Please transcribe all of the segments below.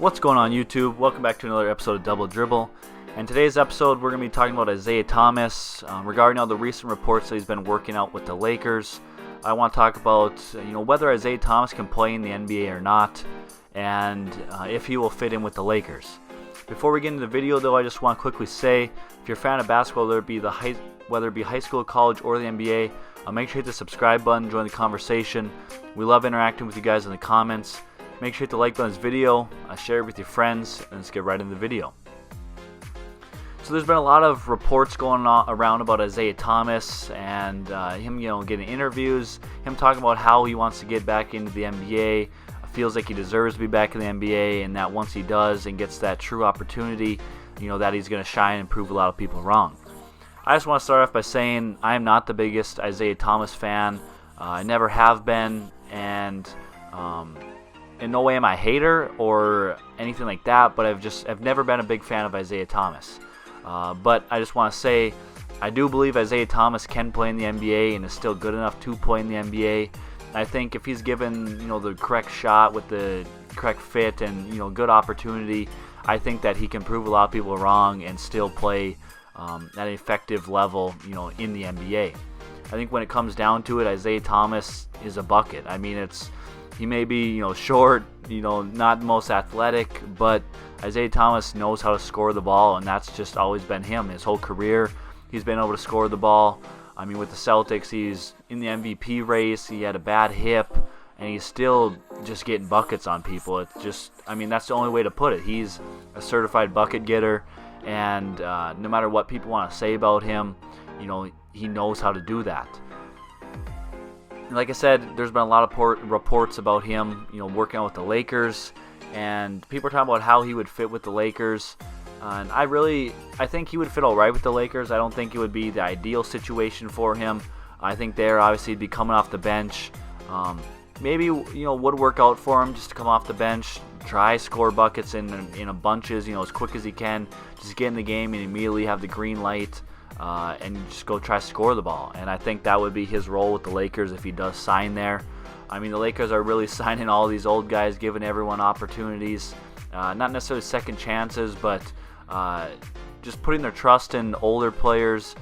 What's going on YouTube? Welcome back to another episode of Double Dribble. And today's episode we're going to be talking about Isaiah Thomas regarding all the recent reports that he's been working out with the Lakers. I want to talk about whether Isaiah Thomas can play in the NBA or not, and if he will fit in with the Lakers. Before we get into the video though, I just want to quickly say, if you're a fan of basketball, whether it be high school, college, or the NBA, make sure you hit the subscribe button, join the conversation. We love interacting with you guys in the comments. Make sure you hit the like button on this video, share it with your friends, and let's get right into the video. So there's been a lot of reports going on around about Isaiah Thomas and him, getting interviews, him talking about how he wants to get back into the NBA, feels like he deserves to be back in the NBA, and that once he does and gets that true opportunity, that he's going to shine and prove a lot of people wrong. I just want to start off by saying I am not the biggest Isaiah Thomas fan. I never have been, and in no way am I a hater or anything like that, but I've never been a big fan of Isaiah Thomas. But I just want to say, I do believe Isaiah Thomas can play in the NBA and is still good enough to play in the NBA. I think if he's given the correct shot with the correct fit and good opportunity, I think that he can prove a lot of people wrong and still play at an effective level in the NBA. I think when it comes down to it, Isaiah Thomas is a bucket. I mean, he may be short, not the most athletic, but Isaiah Thomas knows how to score the ball, and that's just always been him. His whole career, he's been able to score the ball. I mean, with the Celtics, he's in the MVP race. He had a bad hip, and he's still just getting buckets on people. It's just, that's the only way to put it. He's a certified bucket getter, and no matter what people want to say about him, he knows how to do that. Like I said, there's been a lot of reports about him, working out with the Lakers, and people are talking about how he would fit with the Lakers. And I think he would fit all right with the Lakers. I don't think it would be the ideal situation for him. I think there, obviously, he'd be coming off the bench. Maybe, would work out for him just to come off the bench, try score buckets in a bunches, as quick as he can. Just get in the game and immediately have the green light. And just go try to score the ball. And I think that would be his role with the Lakers if he does sign there. I mean, the Lakers are really signing all these old guys, giving everyone opportunities. Not necessarily second chances, but just putting their trust in older players,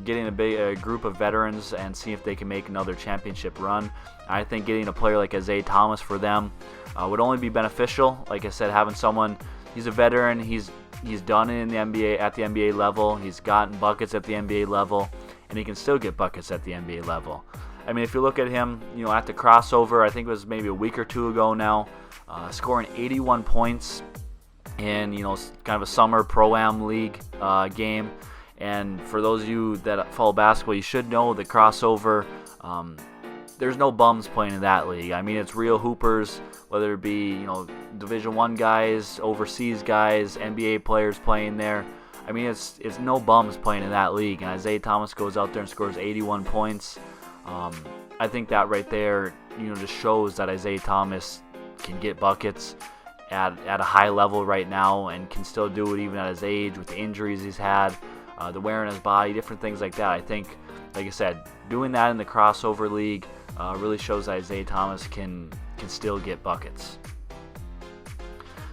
getting a group of veterans and see if they can make another championship run. I think getting a player like Isaiah Thomas for them would only be beneficial. Like I said, having someone, he's a veteran, he's done it in the NBA at the NBA level. He's gotten buckets at the NBA level, and he can still get buckets at the NBA level. I mean, if you look at him, at the crossover, I think it was maybe a week or two ago now, scoring 81 points in kind of a summer pro-am league game. And for those of you that follow basketball, you should know the crossover. There's no bums playing in that league. I mean, it's real hoopers, whether it be Division I guys, overseas guys, NBA players playing there. I mean, it's no bums playing in that league. And Isaiah Thomas goes out there and scores 81 points. I think that right there, just shows that Isaiah Thomas can get buckets at a high level right now and can still do it even at his age with the injuries he's had, the wear on his body, different things like that. I think, like I said, doing that in the crossover league really shows that Isaiah Thomas can still get buckets.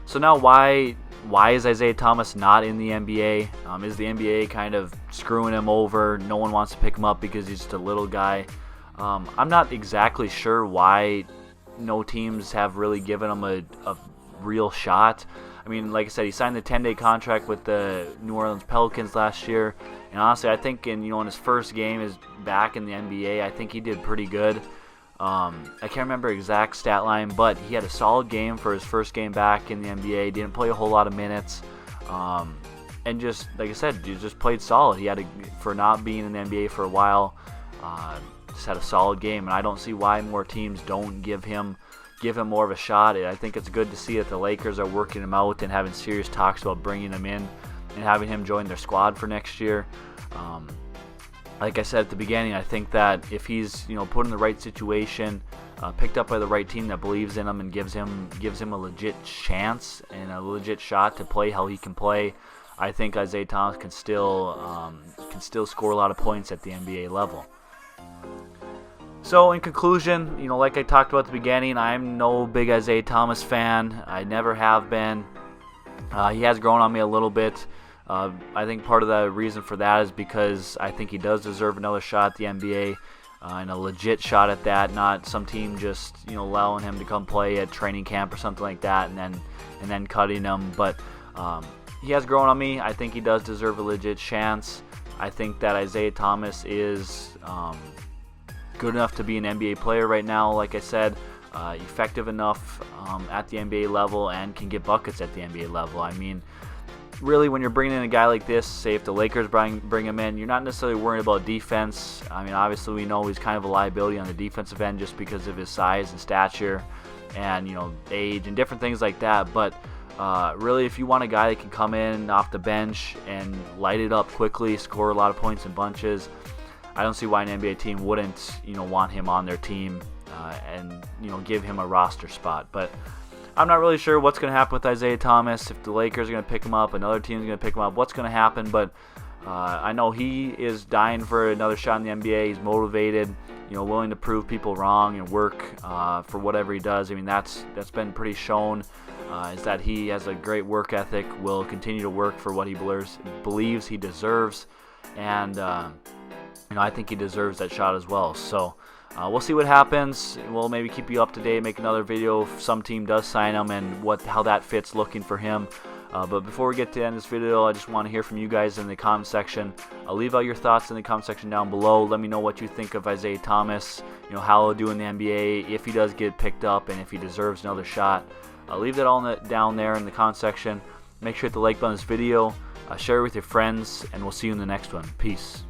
So now why is Isaiah Thomas not in the NBA? Is the NBA kind of screwing him over? No one wants to pick him up because he's just a little guy. I'm not exactly sure why no teams have really given him a real shot. I mean, like I said, he signed the 10-day contract with the New Orleans Pelicans last year, and honestly, I think in his first game is back in the NBA, I think he did pretty good. I can't remember exact stat line, but he had a solid game for his first game back in the NBA. Didn't play a whole lot of minutes, and just like I said, he just played solid. He had for not being in the NBA for a while, just had a solid game, and I don't see why more teams don't give him more of a shot. I think it's good to see that the Lakers are working him out and having serious talks about bringing him in and having him join their squad for next year. Like I said at the beginning, I think that if he's put in the right situation, picked up by the right team that believes in him and gives him a legit chance and a legit shot to play how he can play, I think Isaiah Thomas can still score a lot of points at the NBA level. So in conclusion, like I talked about at the beginning, I'm no big Isaiah Thomas fan. I never have been. He has grown on me a little bit. I think part of the reason for that is because I think he does deserve another shot at the NBA, and a legit shot at that, not some team just allowing him to come play at training camp or something like that, and then cutting him. But he has grown on me. I think he does deserve a legit chance. I think that Isaiah Thomas is good enough to be an NBA player right now. Like I said, effective enough at the NBA level and can get buckets at the NBA level. I mean, really, when you're bringing in a guy like this, say if the Lakers bring him in, you're not necessarily worried about defense. I mean, obviously we know he's kind of a liability on the defensive end just because of his size and stature and age and different things like that. But really, if you want a guy that can come in off the bench and light it up quickly, score a lot of points in bunches, I don't see why an NBA team wouldn't want him on their team and give him a roster spot. But I'm not really sure what's going to happen with Isaiah Thomas. If the Lakers are going to pick him up, another team's going to pick him up, what's going to happen? But I know he is dying for another shot in the NBA. He's motivated, willing to prove people wrong and work for whatever he does. I mean, that's been pretty shown, is that he has a great work ethic, will continue to work for what he believes he deserves, and I think he deserves that shot as well. So we'll see what happens. We'll maybe keep you up to date, make another video if some team does sign him and how that fits looking for him. But before we get to the end of this video, I just want to hear from you guys in the comment section. Leave out your thoughts in the comment section down below. Let me know what you think of Isaiah Thomas, how he'll do in the NBA, if he does get picked up, and if he deserves another shot. Leave that all down there in the comment section. Make sure to hit the like button on this video, share it with your friends, and we'll see you in the next one. Peace.